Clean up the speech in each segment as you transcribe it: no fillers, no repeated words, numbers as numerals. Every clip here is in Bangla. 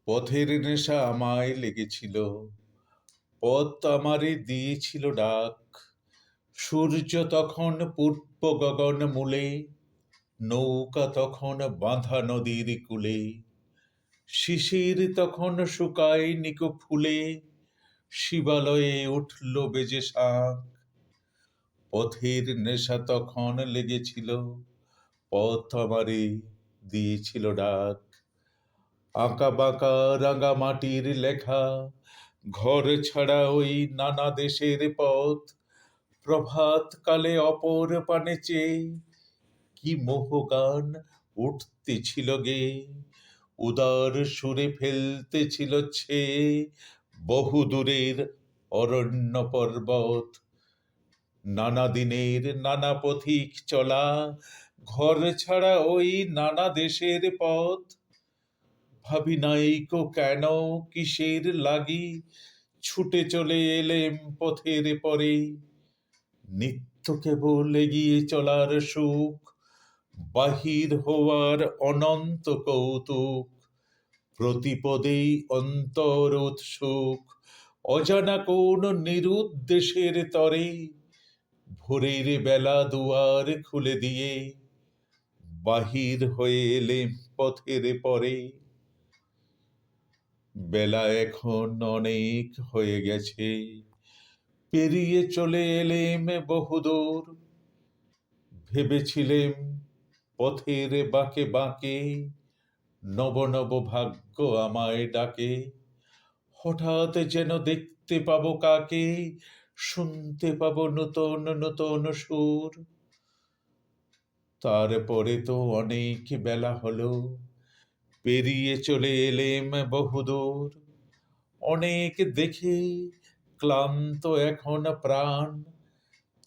পথের নেশা আমায় লেগেছিল, পথ আমারে দিয়েছিল ডাক। সূর্য তখন পূর্ব গগন মূলে, নৌকা তখন বাঁধা নদীর কূলে। শিশির তখন শুকায় নিকো ফুলে, শিবালয়ে উঠল বেজে শাঁখ। পথের নেশা তখন লেগেছিল, পথ আমারে দিয়েছিল ডাক। আঁকা বাঁকা রাঙা মাটির লেখা, ঘর ছাড়া ওই নানা দেশের পথ। প্রভাত কালে অপর পানে চেয়ে কি মোহগান উঠতেছিল গে, উদার সুরে ফেলতেছিল ছেয়ে বহু দূরের অরণ্য পর্বত। নানা দিনের নানা পথিক চলা, ঘর ছাড়া ওই নানা দেশের পথ। ভাবি নাইকো কেন কিসের লাগি, ছুটে চলে এলেম পথের পরে। নিত্য কেবল এগিয়ে চলার সুখ, বাহির হওয়ার অনন্ত কৌতুক। প্রতিপদেই অন্তর উৎসুক, অজানা কোন নিরুদ্দেশের তরে। ভোরের বেলা দুয়ার খুলে দিয়ে বাহির হয়ে এলেম পথের পরে। বেলা এখন অনেক হয়ে গেছে, পেরিয়ে চলে এলেম বহুদূর। ভেবেছিলেম পথের বাঁকে বাঁকে নব নব ভাগ্য আমায় ডাকে। হঠাৎ যেন দেখতে পাবো কাকে, শুনতে পাবো নূতন নূতন সুর। তারপরে তো অনেক বেলা হলো, পেরিয়ে চলে এলেম বহুদূর। অনেক দেখে ক্লান্ত এখন প্রাণ,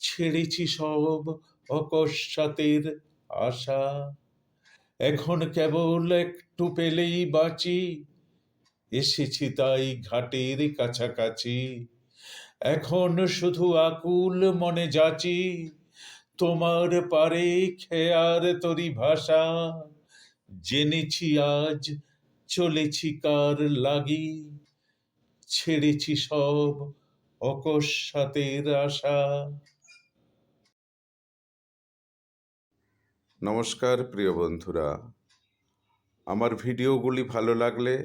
ছেড়েছি সব অকস্মাতের আশা। এখন কেবল একটু পেলেই বাঁচি, এসেছি তাই ঘাটের কাছাকাছি। এখন শুধু আকুল মনে যাচি, তোমার পারে খেয়ার তরি ভাষা। জেনেছি আজ চলেছি কার লাগি, ছেড়েছি সব অকস্মাতের আশা। নমস্কার প্রিয় বন্ধুরা, আমার ভিডিওগুলি ভালো লাগলে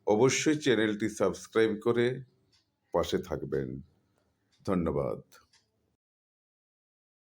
অবশ্যই চ্যানেলটি সাবস্ক্রাইব করে পাশে থাকবেন। ধন্যবাদ।